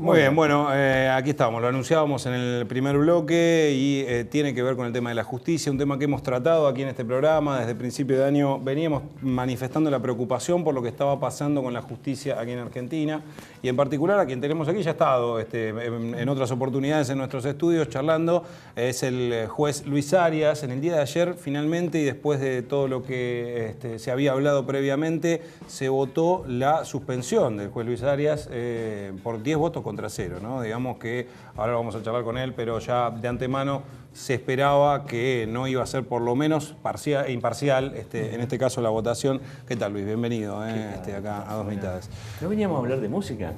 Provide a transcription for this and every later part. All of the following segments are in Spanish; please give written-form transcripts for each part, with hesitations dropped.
Muy bien, bueno, aquí estábamos, lo anunciábamos en el primer bloque y tiene que ver con el tema de la justicia, un tema que hemos tratado aquí en este programa. Desde el principio de año veníamos manifestando la preocupación por lo que estaba pasando con la justicia aquí en Argentina y en particular a quien tenemos aquí, ya ha estado en otras oportunidades en nuestros estudios charlando, es el juez Luis Arias. En el día de ayer finalmente y después de todo lo que se había hablado previamente, se votó la suspensión del juez Luis Arias por 10 votos contra 0, ¿no? Digamos que ahora vamos a charlar con él, pero ya de antemano se esperaba que no iba a ser por lo menos imparcial, en este caso la votación. ¿Qué tal, Luis? Bienvenido acá a Dos Mitades. ¿No veníamos a hablar de música?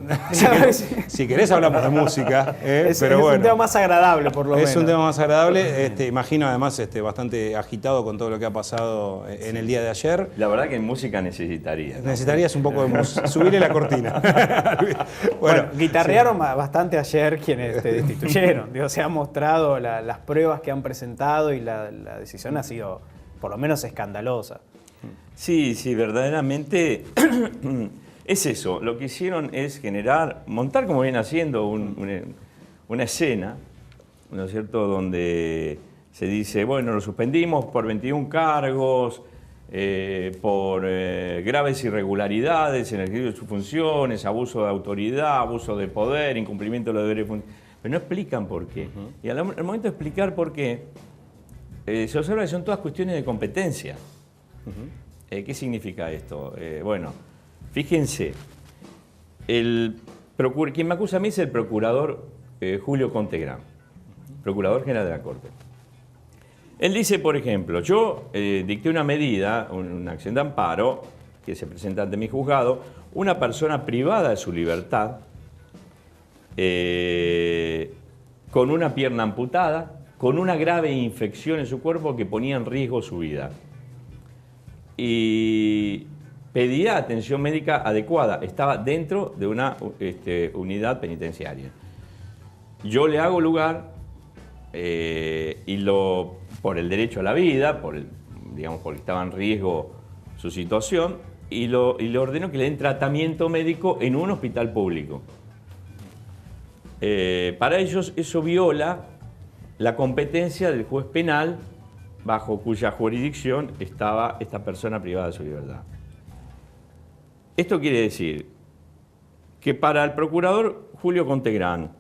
Si querés hablamos de música, pero es bueno. un tema más agradable, por lo menos. Es un tema más agradable, imagino además bastante agitado con todo lo que ha pasado en el día de ayer. La verdad que en música necesitaría, ¿no? Necesitarías un poco de música, subirle la cortina. Bueno, guitarrearon bastante ayer quienes te destituyeron. Digo, se han mostrado las pruebas que han presentado y la decisión ha sido por lo menos escandalosa. Sí, verdaderamente es eso. Lo que hicieron es montar como viene haciendo una escena, ¿no es cierto?, donde se dice, bueno, lo suspendimos por 21 cargos, por graves irregularidades en el ejercicio de sus funciones, abuso de autoridad, abuso de poder, incumplimiento de los deberes fundamentales. Pero no explican por qué. Y al momento de explicar por qué, se observa que son todas cuestiones de competencia. ¿Qué significa esto? Bueno, fíjense, quien me acusa a mí es el procurador Julio Contegrán, procurador general de la Corte. Él dice, por ejemplo, yo dicté una medida, una acción de amparo, que se presenta ante mi juzgado, una persona privada de su libertad, con una pierna amputada, con una grave infección en su cuerpo que ponía en riesgo su vida. Y pedía atención médica adecuada, estaba dentro de una unidad penitenciaria. Yo le hago lugar por el derecho a la vida, porque estaba en riesgo su situación, y le ordeno que le den tratamiento médico en un hospital público. Para ellos eso viola la competencia del juez penal bajo cuya jurisdicción estaba esta persona privada de su libertad. Esto quiere decir que para el procurador Julio Contegrán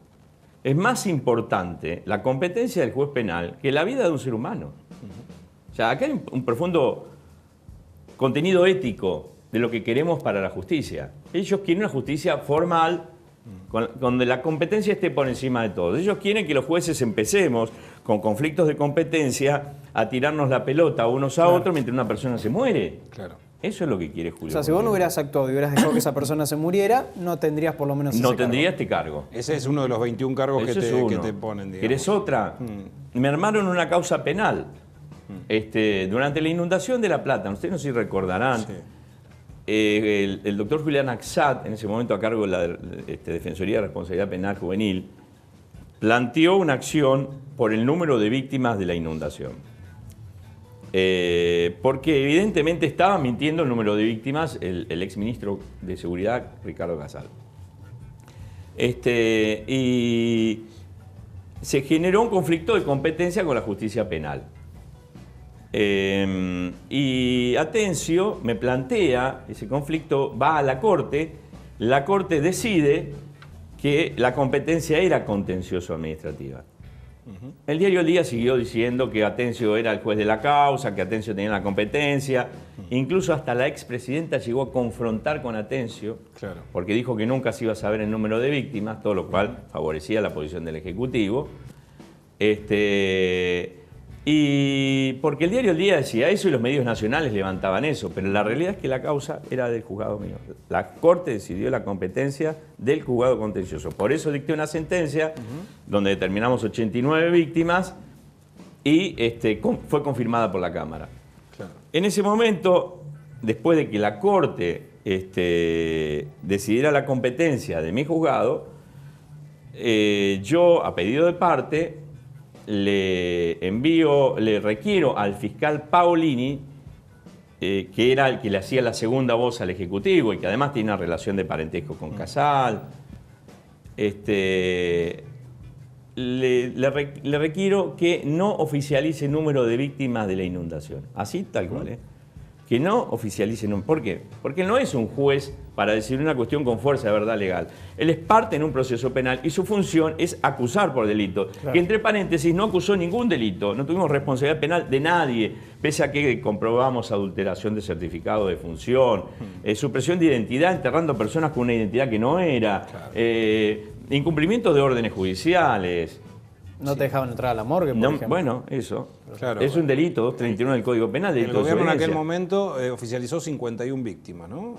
es más importante la competencia del juez penal que la vida de un ser humano. O sea, acá hay un profundo contenido ético de lo que queremos para la justicia. Ellos quieren una justicia formal, donde la competencia esté por encima de todo. Ellos quieren que los jueces empecemos con conflictos de competencia a tirarnos la pelota unos a otros mientras una persona se muere. Claro. Eso es lo que quiere Julio. O sea, si vos no hubieras actuado y hubieras dejado que esa persona se muriera, no tendrías por lo menos ese tendría cargo. este cargo. Ese es uno de los 21 cargos que te ponen, digamos. ¿Querés otra? Me armaron una causa penal. Durante la inundación de La Plata, ustedes no sé si recordarán, Sí. El doctor Julián Axat, en ese momento a cargo de la Defensoría de Responsabilidad Penal Juvenil, planteó una acción por el número de víctimas de la inundación. Porque evidentemente estaba mintiendo el número de víctimas el exministro de Seguridad, Ricardo Casal. Y se generó un conflicto de competencia con la justicia penal. Y Atencio me plantea ese conflicto, va a la Corte decide que la competencia era contencioso-administrativa. El diario El Día siguió diciendo que Atencio era el juez de la causa, que Atencio tenía la competencia. Incluso hasta la expresidenta llegó a confrontar con Atencio, Claro. porque dijo que nunca se iba a saber el número de víctimas, todo lo cual favorecía la posición del Ejecutivo. Y porque el diario El Día decía eso y los medios nacionales levantaban eso, pero la realidad es que la causa era del juzgado mío. La Corte decidió la competencia del juzgado contencioso. Por eso dicté una sentencia donde determinamos 89 víctimas y fue confirmada por la Cámara. Claro. En ese momento, después de que la Corte decidiera la competencia de mi juzgado, yo, a pedido de parte, le requiero al fiscal Paolini, que era el que le hacía la segunda voz al Ejecutivo y que además tiene una relación de parentesco con Casal, le requiero que no oficialice el número de víctimas de la inundación. Así, tal cual, ¿eh? Que no oficialice. ¿Por qué? Porque él no es un juez para decir una cuestión con fuerza de verdad legal. Él es parte en un proceso penal y su función es acusar por delito. Claro. Que entre paréntesis no acusó ningún delito, no tuvimos responsabilidad penal de nadie, pese a que comprobamos adulteración de certificado de función, supresión de identidad, enterrando personas con una identidad que no era, claro. Incumplimiento de órdenes judiciales. No te dejaban entrar a la morgue, por ejemplo. Bueno, eso. Claro, es un delito, 231 del Código Penal. El gobierno en aquel momento oficializó 51 víctimas, ¿no?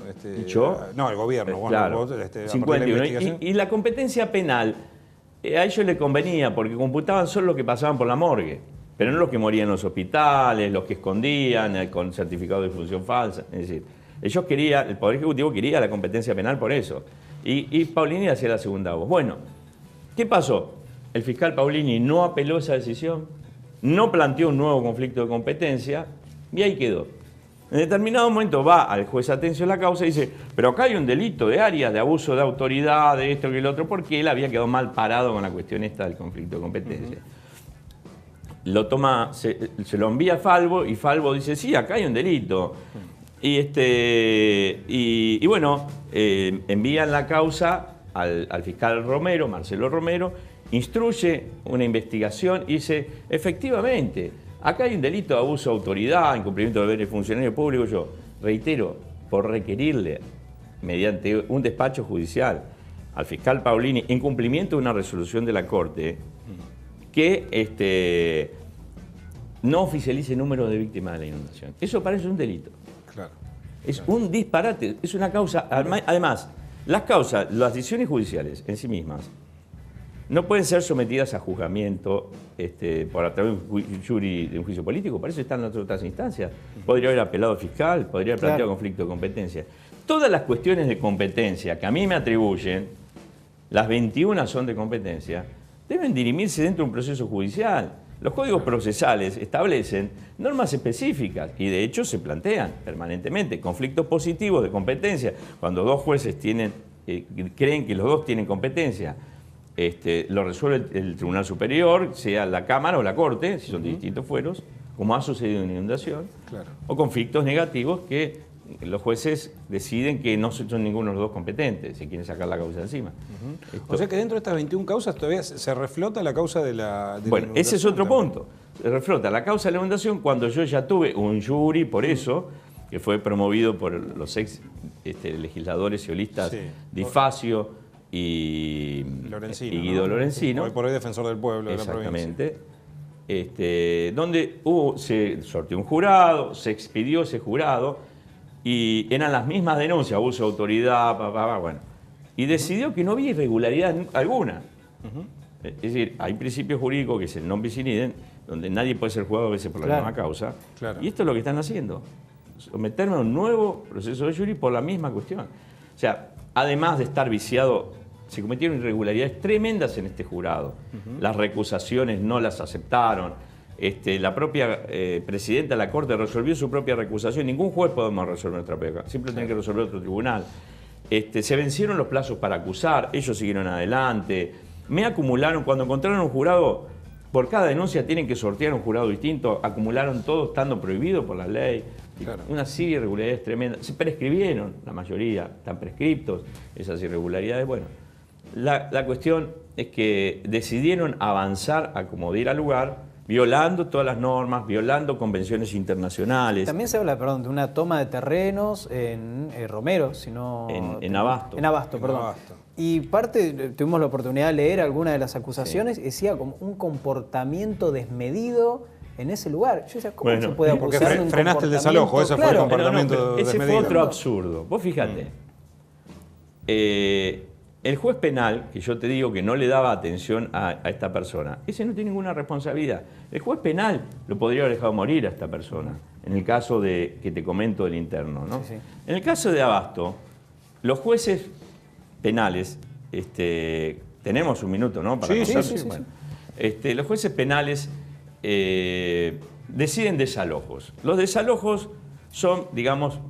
¿Yo? No, el gobierno. Claro, vos, 51. Y la competencia penal, a ellos les convenía, porque computaban solo lo que pasaban por la morgue, pero no los que morían en los hospitales, los que escondían con certificado de función falsa. Es decir, ellos querían, el Poder Ejecutivo quería la competencia penal por eso. Y Paulini hacía la segunda voz. Bueno, ¿qué pasó? El fiscal Paulini no apeló esa decisión, no planteó un nuevo conflicto de competencia y ahí quedó. En determinado momento va al juez Atencio la causa y dice, pero acá hay un delito de Arias, de abuso de autoridad, de esto que el otro, porque él había quedado mal parado con la cuestión esta del conflicto de competencia. Lo toma, se lo envía a Falvo y Falvo dice, sí, acá hay un delito. Y bueno, envían la causa al fiscal Romero, Marcelo Romero, instruye una investigación y dice, efectivamente, acá hay un delito de abuso de autoridad, incumplimiento de deberes de funcionario público. Yo reitero, por requerirle, mediante un despacho judicial, al fiscal Paulini, en cumplimiento de una resolución de la Corte, que no oficialice el número de víctimas de la inundación. Eso parece un delito. Claro. Es un disparate, es una causa. Además, las causas, las decisiones judiciales en sí mismas, no pueden ser sometidas a juzgamiento por a través de un jury de un juicio político, para eso están en otras instancias. Podría haber apelado al fiscal, podría haber planteado conflicto de competencia. Todas las cuestiones de competencia que a mí me atribuyen, las 21 son de competencia, deben dirimirse dentro de un proceso judicial. Los códigos procesales establecen normas específicas y de hecho se plantean permanentemente conflictos positivos de competencia. Cuando dos jueces creen que los dos tienen competencia, lo resuelve el Tribunal Superior, sea la Cámara o la Corte, si son de distintos fueros, como ha sucedido en inundación, o conflictos negativos que los jueces deciden que no son ninguno de los dos competentes, si quieren sacar la causa encima. O sea que dentro de estas 21 causas todavía se reflota la causa de la bueno, ese es otro punto. Se reflota la causa de la inundación cuando yo ya tuve un jury, por eso, que fue promovido por los ex legisladores eolistas Di Facio y Guido Lorenzino. Hoy por hoy defensor del pueblo de la provincia. Exactamente. Donde se sorteó un jurado, se expidió ese jurado y eran las mismas denuncias, abuso de autoridad, bueno. Y decidió que no había irregularidad alguna. Es decir, hay principios jurídicos que es el non bis in idem, donde nadie puede ser juzgado a veces por la misma causa. Y esto es lo que están haciendo. Someterme a un nuevo proceso de jury por la misma cuestión. O sea, además de estar viciado, se cometieron irregularidades tremendas en este jurado. Las recusaciones no las aceptaron. La propia presidenta de la Corte resolvió su propia recusación. Ningún juez podemos resolver nuestra propia. Siempre tiene que resolver otro tribunal. Se vencieron los plazos para acusar. Ellos siguieron adelante. Me acumularon, cuando encontraron un jurado, por cada denuncia tienen que sortear un jurado distinto. Acumularon todo estando prohibido por la ley. Una serie de irregularidades tremendas. Se prescribieron, la mayoría. Están prescriptos esas irregularidades. Bueno, la cuestión es que decidieron avanzar a como diera lugar, violando todas las normas, violando convenciones internacionales. También se habla, perdón, de una toma de terrenos en Romero, sino en Abasto. En Abasto, perdón. Abasto. Y tuvimos la oportunidad de leer alguna de las acusaciones, decía como un comportamiento desmedido en ese lugar. Yo decía, ¿cómo se puede acusar porque frenaste el desalojo, ese fue el comportamiento ese desmedido. fue otro absurdo. Vos fíjate, el juez penal, que yo te digo que no le daba atención a esta persona, ese no tiene ninguna responsabilidad. El juez penal lo podría haber dejado morir a esta persona, en el caso que te comento del interno, ¿no? En el caso de Abasto, los jueces penales, tenemos un minuto, ¿no? Para bueno. Los jueces penales deciden desalojos. Los desalojos son, digamos,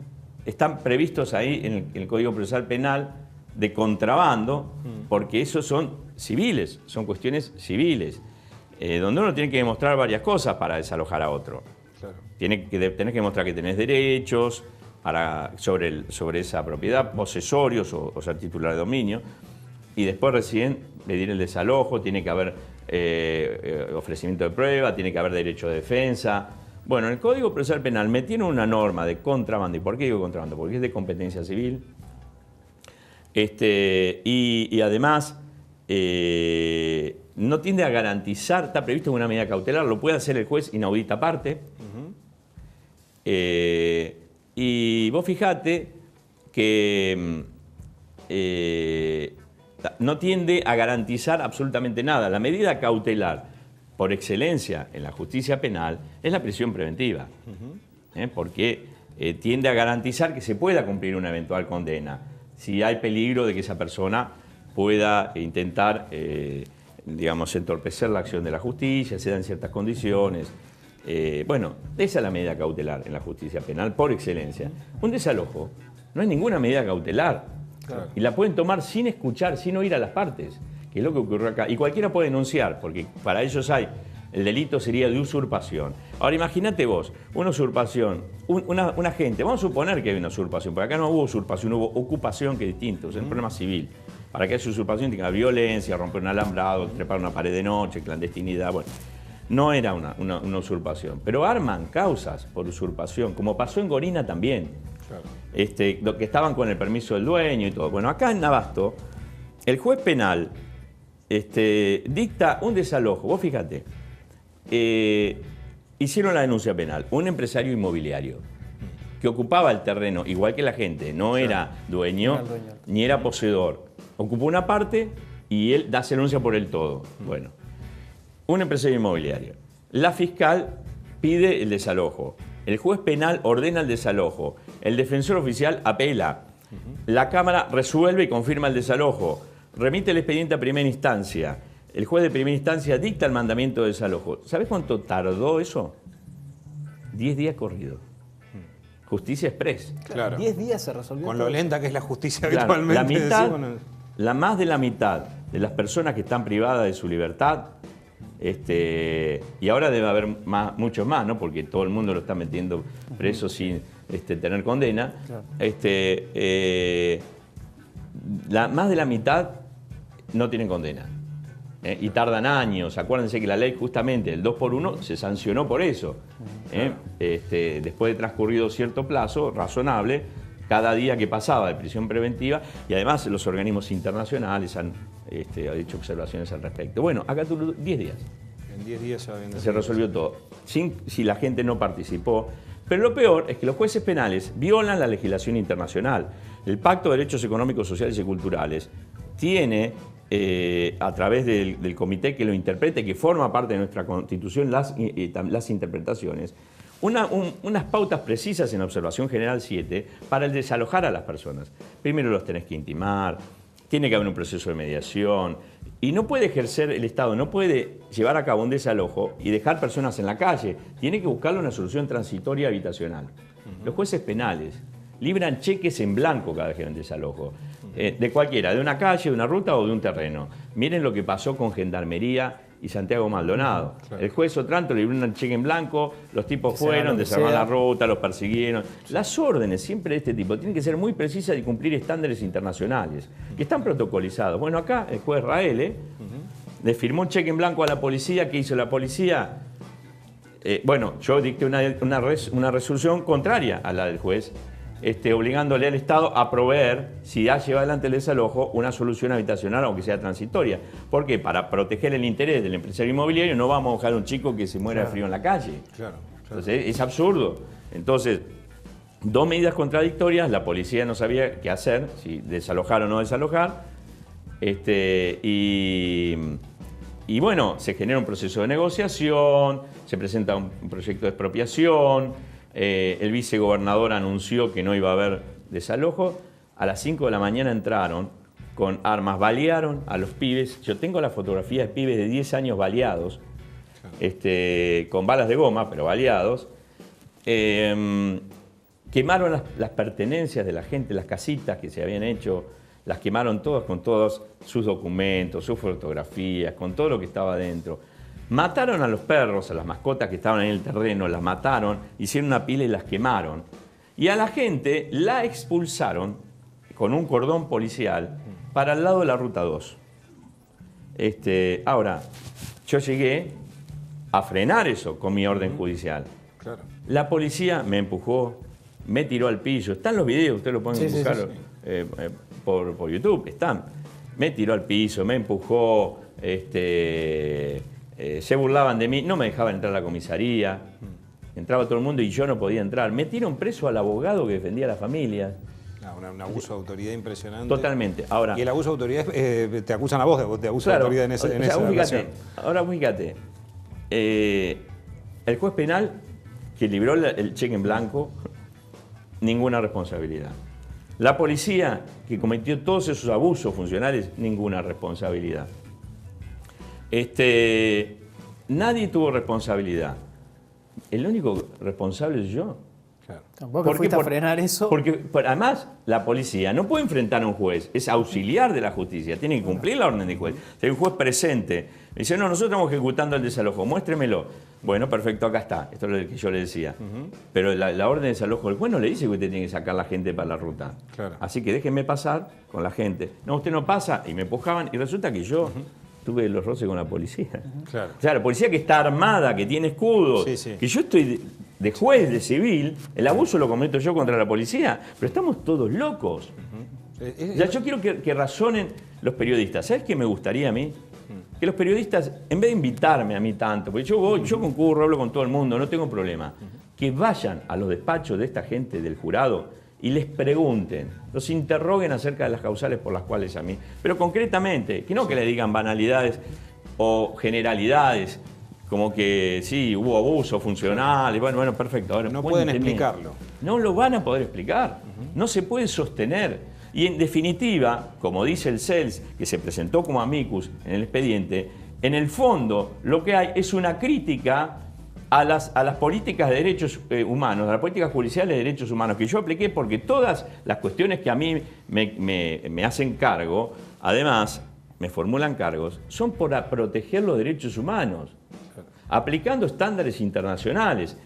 están previstos ahí en el Código Procesal Penal de contrabando, porque esos son civiles, son cuestiones civiles, donde uno tiene que demostrar varias cosas para desalojar a otro. Claro. Tenés que demostrar que tenés derechos sobre esa propiedad, posesorios o ser titular de dominio, y después recién pedir el desalojo, tiene que haber ofrecimiento de prueba, tiene que haber derecho de defensa. Bueno, en el Código Procesal Penal me tiene una norma de contrabando. ¿Y por qué digo contrabando? Porque es de competencia civil. Y además no tiende a garantizar, está previsto en una medida cautelar, lo puede hacer el juez inaudita parte. Y vos fijate que no tiende a garantizar absolutamente nada. La medida cautelar por excelencia en la justicia penal es la prisión preventiva, porque tiende a garantizar que se pueda cumplir una eventual condena si hay peligro de que esa persona pueda intentar, digamos, entorpecer la acción de la justicia, se dan ciertas condiciones. Bueno, esa es la medida cautelar en la justicia penal por excelencia. Un desalojo no es ninguna medida cautelar. Claro. Y la pueden tomar sin escuchar, sin oír a las partes, que es lo que ocurrió acá. Y cualquiera puede denunciar, porque para ellos el delito sería de usurpación. Ahora imagínate vos, una usurpación, una gente, vamos a suponer que hay una usurpación, porque acá no hubo usurpación, hubo ocupación, que es distinto, es un problema civil. Para que haya usurpación tiene que haber violencia, romper un alambrado, trepar una pared de noche, clandestinidad, bueno. No era una usurpación, pero arman causas por usurpación, como pasó en Gorina también. Claro. Lo que estaban con el permiso del dueño y todo. Bueno, acá en Abasto, el juez penal dicta un desalojo. Vos fíjate, hicieron la denuncia penal, un empresario inmobiliario que ocupaba el terreno, igual que la gente, no era dueño, ni era poseedor. Ocupó una parte y él hace denuncia por el todo. Bueno, un empresario inmobiliario. La fiscal pide el desalojo. El juez penal ordena el desalojo. El defensor oficial apela. La Cámara resuelve y confirma el desalojo. Remite el expediente a primera instancia. El juez de primera instancia dicta el mandamiento de desalojo. ¿Sabés cuánto tardó eso? 10 días corridos. Justicia express. Claro. 10 días se resolvió. Con lo lenta que es la justicia habitualmente. Más de la mitad de las personas que están privadas de su libertad, y ahora debe haber muchos más, ¿no? Porque todo el mundo lo está metiendo preso sin tener condena. Claro. Más de la mitad no tienen condena. Y tardan años. Acuérdense que la ley, justamente, el 2x1, se sancionó por eso. Después de transcurrido cierto plazo razonable, cada día que pasaba de prisión preventiva, y además los organismos internacionales han hecho observaciones al respecto. Bueno, acá tuvo 10 días. En 10 días se resolvió todo, si la gente no participó. Pero lo peor es que los jueces penales violan la legislación internacional. El Pacto de Derechos Económicos, Sociales y Culturales tiene, a través del comité que lo interprete, que forma parte de nuestra Constitución, las interpretaciones, unas pautas precisas en la Observación General 7 para el desalojar a las personas. Primero los tenés que intimar, tiene que haber un proceso de mediación, y no puede ejercer el Estado, no puede llevar a cabo un desalojo y dejar personas en la calle. Tiene que buscarle una solución transitoria habitacional. Los jueces penales libran cheques en blanco cada vez que hay un desalojo. De cualquiera, de una calle, de una ruta o de un terreno. Miren lo que pasó con Gendarmería y Santiago Maldonado. Claro. El juez Otranto le libró un cheque en blanco, los tipos fueron, desarmaron la ruta, los persiguieron. Las órdenes siempre de este tipo tienen que ser muy precisas y cumplir estándares internacionales, que están protocolizados. Bueno, acá el juez Raele le firmó un cheque en blanco a la policía. ¿Qué hizo la policía? Bueno, yo dicté una resolución contraria a la del juez, obligándole al Estado a proveer, si ya lleva adelante el desalojo, una solución habitacional, aunque sea transitoria. ¿Por qué? Para proteger el interés del empresario inmobiliario no vamos a dejar a un chico que se muera de frío en la calle. Claro. Entonces, es absurdo. Entonces, dos medidas contradictorias, la policía no sabía qué hacer, si desalojar o no desalojar, y bueno, se genera un proceso de negociación, se presenta un proyecto de expropiación. El vicegobernador anunció que no iba a haber desalojo. A las 5 de la mañana entraron con armas, balearon a los pibes. Yo tengo la fotografía de pibes de 10 años baleados, con balas de goma, pero baleados. Quemaron las pertenencias de la gente, las casitas que se habían hecho. Las quemaron todas con todos sus documentos, sus fotografías, con todo lo que estaba dentro. Mataron a los perros, a las mascotas que estaban en el terreno, las mataron, hicieron una pila y las quemaron. Y a la gente la expulsaron con un cordón policial para el lado de la Ruta 2. Ahora, yo llegué a frenar eso con mi orden judicial. Claro. La policía me empujó, me tiró al piso. Están los videos, ustedes lo pueden buscar por YouTube. Están. Me tiró al piso, me empujó, se burlaban de mí, no me dejaban entrar a la comisaría. Entraba todo el mundo y yo no podía entrar. Metieron preso al abogado que defendía a la familia. Un abuso de autoridad impresionante. Totalmente. Ahora, y el abuso de autoridad, te acusan a vos de abuso de autoridad en esa relación. Ahora fíjate, el juez penal que libró el cheque en blanco, ninguna responsabilidad. La policía que cometió todos esos abusos funcionales, ninguna responsabilidad. Nadie tuvo responsabilidad. El único responsable es yo. Claro. Tampoco fuiste a frenar eso. Porque además la policía no puede enfrentar a un juez, es auxiliar de la justicia, tiene que cumplir la orden del juez. Si hay un juez presente, dice, no, nosotros estamos ejecutando el desalojo, muéstremelo. Bueno, perfecto, acá está, esto es lo que yo le decía. Pero la orden de desalojo del juez no le dice que usted tiene que sacar la gente para la ruta. Claro. Así que déjenme pasar con la gente. No, usted no pasa, y me empujaban, y resulta que yo tuve los roces con la policía. Claro. O sea, la policía que está armada, que tiene escudos, que yo estoy de juez, de civil, el abuso lo cometo yo contra la policía, pero estamos todos locos. Ya, yo quiero que razonen los periodistas. ¿Sabes qué me gustaría a mí? Que los periodistas, en vez de invitarme a mí tanto, porque yo concurro, hablo con todo el mundo, no tengo problema, que vayan a los despachos de esta gente del jurado y les pregunten, los interroguen acerca de las causales por las cuales a mí, pero concretamente, que no que le digan banalidades o generalidades, como que sí, hubo abuso funcional, y bueno, perfecto. Ahora, no pueden explicarlo. No lo van a poder explicar, no se puede sostener. Y en definitiva, como dice el CELS, que se presentó como amicus en el expediente, en el fondo lo que hay es una crítica a las políticas de derechos humanos, a las políticas judiciales de derechos humanos, que yo apliqué porque todas las cuestiones que a mí me hacen cargo, además me formulan cargos, son para proteger los derechos humanos, aplicando estándares internacionales.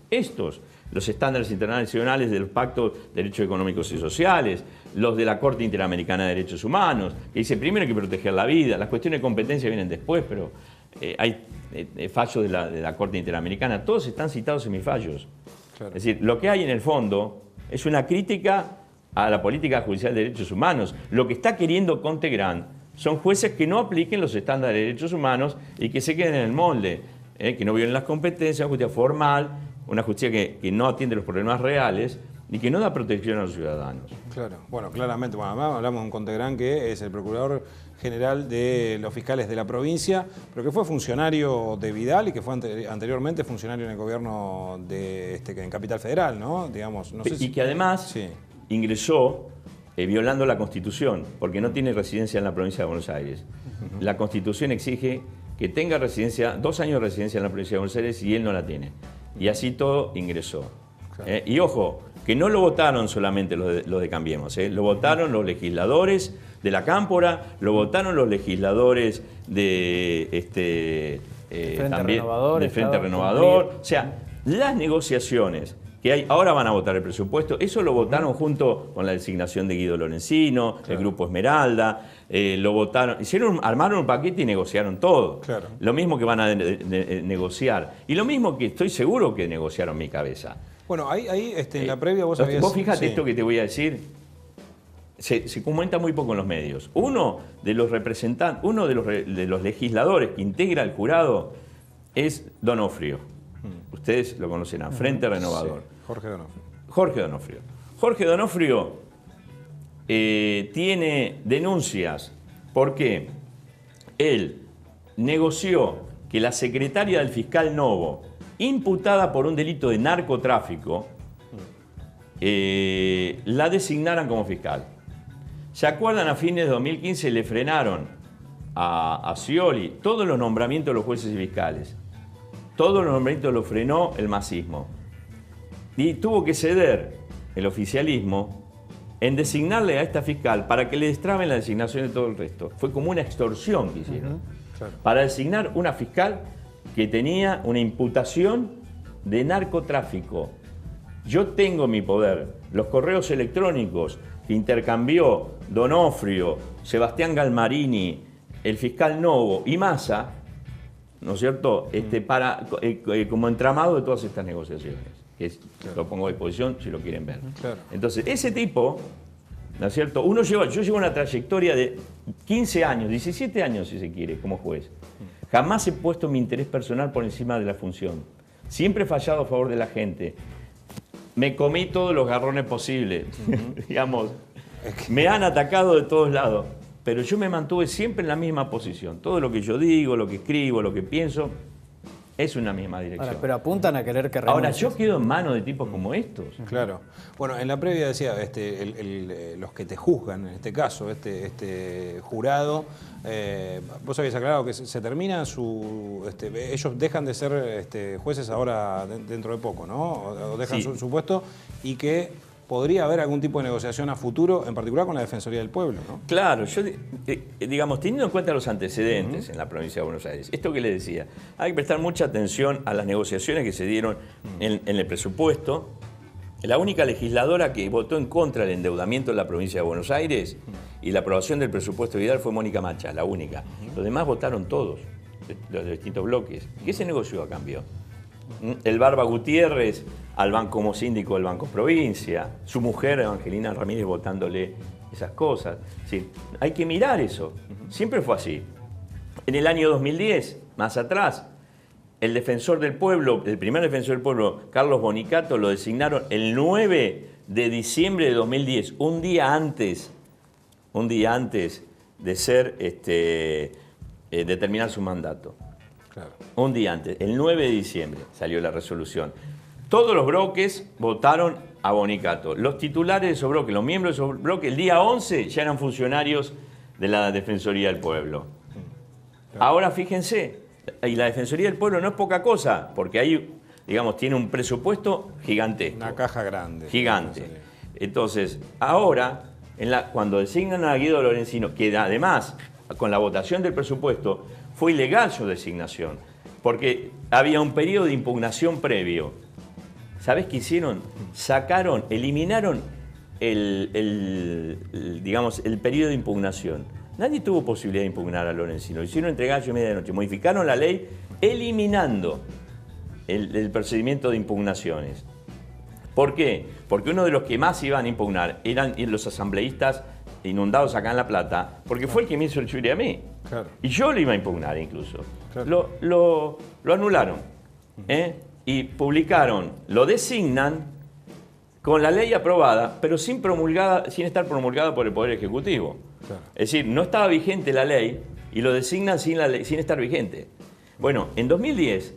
Los estándares internacionales del Pacto de Derechos Económicos y Sociales, los de la Corte Interamericana de Derechos Humanos, que dice primero hay que proteger la vida, las cuestiones de competencia vienen después, pero hay fallos de la Corte Interamericana, todos están citados en mis fallos. Claro. Es decir, lo que hay en el fondo es una crítica a la política judicial de derechos humanos. Lo que está queriendo Contegrán son jueces que no apliquen los estándares de derechos humanos y que se queden en el molde, que no violen las competencias, una justicia formal, una justicia que no atiende los problemas reales y que no da protección a los ciudadanos. Claro, bueno, claramente, hablamos de un Contegrán que es el procurador general de los fiscales de la provincia, pero que fue funcionario de Vidal y que fue anteriormente funcionario en el gobierno de en Capital Federal, ¿no? Digamos, no sé y que además ingresó violando la Constitución, porque no tiene residencia en la provincia de Buenos Aires. La Constitución exige que tenga 2 años de residencia en la provincia de Buenos Aires y él no la tiene. Y así todo ingresó. Claro. Y ojo, que no lo votaron solamente los de Cambiemos, lo votaron los legisladores de la Cámpora, lo votaron los legisladores de del Frente Renovador. O sea, las negociaciones que hay, ahora van a votar el presupuesto, eso lo votaron junto con la designación de Guido Lorenzino, claro, el Grupo Esmeralda, lo votaron, armaron un paquete y negociaron todo. Claro. Lo mismo que van a negociar. Y lo mismo que estoy seguro que negociaron mi cabeza. Bueno, ahí en la previa vos habías... Vos fíjate esto que te voy a decir, se comenta muy poco en los medios. Uno de los representantes, de los legisladores que integra el jurado es Donofrio. Ustedes lo conocen, Frente Renovador. Sí, Jorge Donofrio. Jorge Donofrio tiene denuncias porque él negoció que la secretaria del fiscal Novo, imputada por un delito de narcotráfico, la designaran como fiscal. ¿Se acuerdan? A fines de 2015 le frenaron a Scioli todos los nombramientos de los jueces y fiscales. Todos los nombramientos los frenó el masismo. Y tuvo que ceder el oficialismo en designarle a esta fiscal para que le destraben la designación de todo el resto. Fue como una extorsión que hicieron. Claro. Para designar una fiscal que tenía una imputación de narcotráfico. Yo tengo mi poder. Los correos electrónicos que intercambió Donofrio, Sebastián Galmarini, el fiscal Novo y Massa, ¿no es cierto?, como entramado de todas estas negociaciones. Lo pongo a disposición si lo quieren ver. Claro. Entonces, ese tipo, ¿no es cierto? Yo llevo una trayectoria de 15 años, 17 años si se quiere, como juez. Jamás he puesto mi interés personal por encima de la función. Siempre he fallado a favor de la gente. Me comí todos los garrones posibles, digamos. Me han atacado de todos lados, pero yo me mantuve siempre en la misma posición. Todo lo que yo digo, lo que escribo, lo que pienso, es una misma dirección. Ahora, pero apuntan a querer que renuncies. Ahora, yo quedo en manos de tipos como estos. Claro. Bueno, en la previa decía, los que te juzgan, en este caso, este jurado, vos habías aclarado que se termina ellos dejan de ser jueces ahora dentro de poco, ¿no? O dejan Sí. su puesto, y que podría haber algún tipo de negociación a futuro, en particular con la Defensoría del Pueblo, ¿no? Claro, digamos, teniendo en cuenta los antecedentes en la provincia de Buenos Aires, esto que le decía, hay que prestar mucha atención a las negociaciones que se dieron en el presupuesto. La única legisladora que votó en contra del endeudamiento de la provincia de Buenos Aires y la aprobación del presupuesto Vidal fue Mónica Macha, la única. Los demás votaron todos, los distintos bloques. ¿Qué se negoció a cambio? El Barba Gutiérrez como síndico del Banco Provincia, su mujer Evangelina Ramírez votándole esas cosas. Sí, hay que mirar eso. Siempre fue así. En el año 2010, más atrás, el defensor del pueblo, el primer defensor del pueblo, Carlos Bonicato, lo designaron el 9 de diciembre de 2010, un día antes de ser de terminar su mandato. Claro. Un día antes, el 9 de diciembre salió la resolución. Todos los bloques votaron a Bonicato. Los titulares de esos bloques, los miembros de esos bloques, el día 11 ya eran funcionarios de la Defensoría del Pueblo. Claro. Ahora fíjense, y la Defensoría del Pueblo no es poca cosa, porque ahí, digamos, tiene un presupuesto gigantesco. Una caja grande. Gigante. Entonces, ahora, cuando designan a Guido Lorenzino, que además, con la votación del presupuesto, fue ilegal su designación, porque había un periodo de impugnación previo. ¿Sabés qué hicieron? Eliminaron el periodo de impugnación. Nadie tuvo posibilidad de impugnar a Lorenzino. Lo hicieron entre gallo y medianoche. Modificaron la ley eliminando el procedimiento de impugnaciones. ¿Por qué? Porque uno de los que más iban a impugnar eran los asambleístas inundados acá en La Plata, porque fue el que me hizo el churi a mí. Claro. Y yo lo iba a impugnar incluso. Claro. Lo anularon. Y publicaron, lo designan con la ley aprobada, pero sin estar promulgada por el Poder Ejecutivo. Claro. Es decir, no estaba vigente la ley y lo designan sin estar vigente. Bueno, en 2010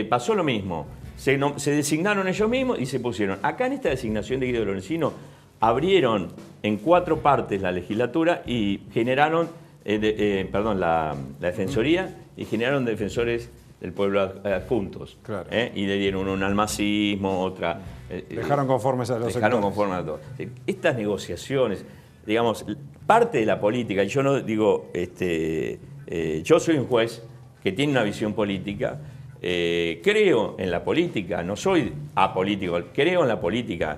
pasó lo mismo. Se designaron ellos mismos y se pusieron. Acá en esta designación de Guido Lorenzino abrieron en 4 partes la legislatura y generaron, la Defensoría, y generaron defensores del pueblo adjuntos. Claro. Y le dieron un almacismo, otra... Dejaron conformes a los Dejaron sectores. conformes a todos. Estas negociaciones, digamos, parte de la política, y yo no digo, yo soy un juez que tiene una visión política, creo en la política, no soy apolítico, creo en la política,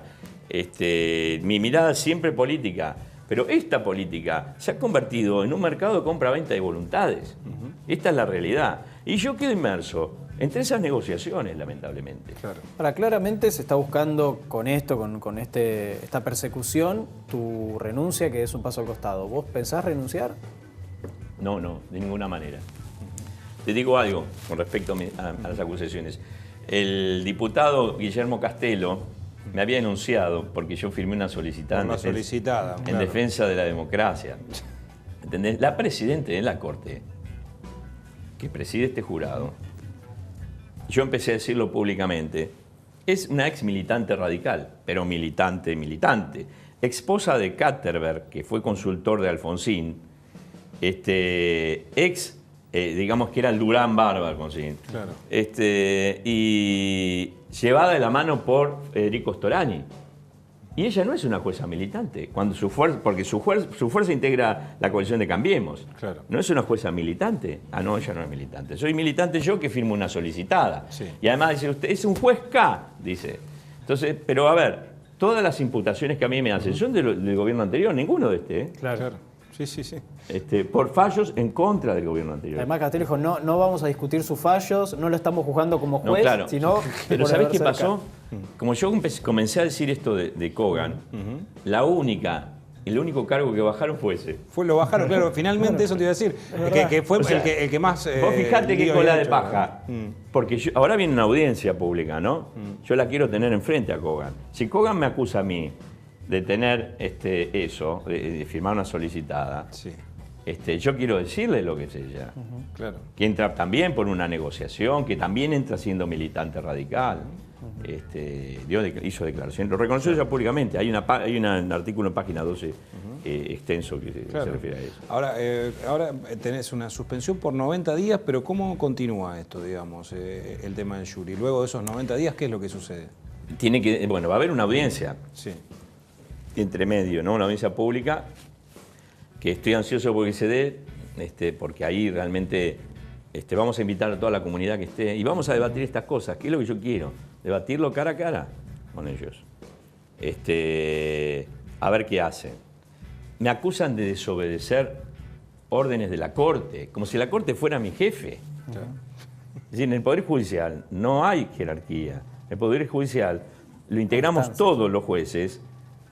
mi mirada es siempre política, pero esta política se ha convertido en un mercado de compra-venta de voluntades. Esta es la realidad. Y yo quedo inmerso entre esas negociaciones, lamentablemente. Claro. Ahora, claramente se está buscando con esto, con esta persecución, tu renuncia, que es un paso al costado. ¿Vos pensás renunciar? No, de ninguna manera. Te digo algo con respecto a las acusaciones. El diputado Guillermo Castelo me había denunciado porque yo firmé una solicitada en defensa de la democracia. ¿Entendés? La presidenta de la Corte, que preside este jurado, yo empecé a decirlo públicamente, es una ex militante radical, pero militante. Esposa de Katterberg, que fue consultor de Alfonsín, digamos que era el Durán Barba Alfonsín. Claro. Y llevada de la mano por Federico Storani. Y ella no es una jueza militante, cuando porque su fuerza integra la coalición de Cambiemos. Claro. No es una jueza militante. Ah, no, ella no es militante. Soy militante yo que firmo una solicitada. Sí. Y además dice usted, es un juez K, dice. Entonces, pero a ver, todas las imputaciones que a mí me hacen son del gobierno anterior, ninguno de este. Claro. Sí, sí, sí. Por fallos en contra del gobierno anterior. Además, Castillo dijo, no vamos a discutir sus fallos, no lo estamos juzgando como No, juez, claro. sino... Pero por ¿sabés haber qué cerca. pasó? Como yo comencé a decir esto de Kogan, el único cargo que bajaron fue ese. Lo bajaron, claro, finalmente eso te iba a decir. Que fue O sea, el que más. Vos fijate qué cola de hecho, paja. Porque ahora viene una audiencia pública, ¿no? Yo la quiero tener enfrente a Kogan. Si Kogan me acusa a mí de tener eso, de firmar una solicitada, Sí, yo quiero decirle lo que es ella. claro. Que entra también por una negociación, que también entra siendo militante radical. Hizo declaración, lo reconoció ella públicamente. Hay un artículo en página 12 extenso que Claro. se refiere a eso. Ahora tenés una suspensión por 90 días, pero ¿cómo continúa esto, digamos, el tema del jury? Luego de esos 90 días, ¿qué es lo que sucede? Va a haber una audiencia Sí, entre medio, ¿no? Una audiencia pública que estoy ansioso porque se dé, porque ahí realmente vamos a invitar a toda la comunidad que esté y vamos a debatir estas cosas, que es lo que yo quiero, debatirlo cara a cara con ellos. A ver qué hacen. Me acusan de desobedecer órdenes de la Corte, como si la Corte fuera mi jefe. claro. Es decir, en el Poder Judicial no hay jerarquía. En el Poder Judicial lo integramos todos los jueces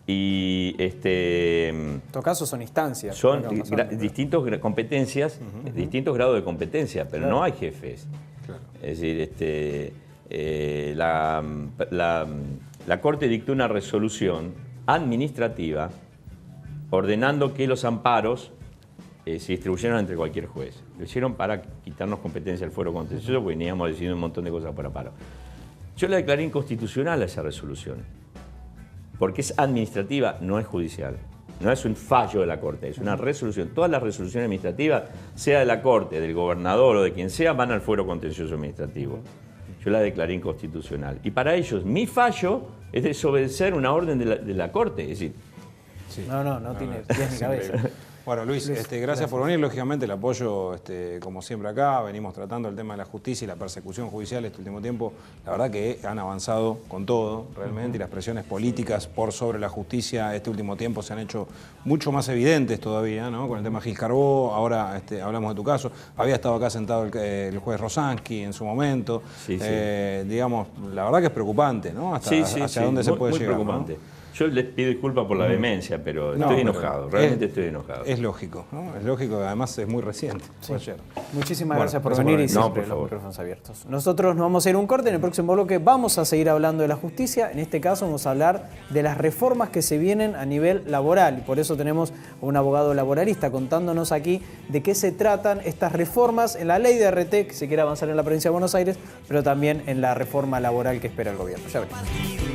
y En todo caso son instancias. son lo que va pasando. distintas competencias, distintos grados de competencia, pero Claro. no hay jefes. Claro. Es decir, la Corte dictó una resolución administrativa ordenando que los amparos se distribuyeran entre cualquier juez. Lo hicieron para quitarnos competencia del fuero contencioso porque veníamos decidiendo un montón de cosas por amparo. Yo la declaré inconstitucional a esa resolución, porque es administrativa, no es judicial. No es un fallo de la Corte, es una resolución. Todas las resoluciones administrativas, sea de la Corte, del gobernador o de quien sea, van al fuero contencioso administrativo. Yo la declaré inconstitucional. Y para ellos, mi fallo es desobedecer una orden de la Corte. Es decir, Sí. No tiene pies ni cabeza. Bueno, Luis, gracias por venir. Lógicamente el apoyo, como siempre acá, venimos tratando el tema de la justicia y la persecución judicial este último tiempo. La verdad que han avanzado con todo, realmente, y las presiones políticas por sobre la justicia este último tiempo se han hecho mucho más evidentes todavía, ¿no? Con el tema Gil Carbó, ahora hablamos de tu caso. Había estado acá sentado el juez Rosansky en su momento. Sí, sí. Digamos, la verdad que es preocupante, ¿no? Hacia dónde se puede muy llegar, preocupante. ¿no? Yo les pido disculpas por la vehemencia, pero No, estoy pero enojado, realmente estoy enojado. Es lógico, ¿no? Es lógico, además es muy reciente. Fue ayer. Muchísimas Bueno, gracias por gracias venir por y venir. No, siempre por los favor. micrófonos abiertos. Nosotros nos vamos a ir a un corte. En el próximo bloque vamos a seguir hablando de la justicia. En este caso vamos a hablar de las reformas que se vienen a nivel laboral. Y por eso tenemos a un abogado laboralista contándonos aquí de qué se tratan estas reformas en la ley de RT que se quiere avanzar en la provincia de Buenos Aires, pero también en la reforma laboral que espera el gobierno. Ya veremos.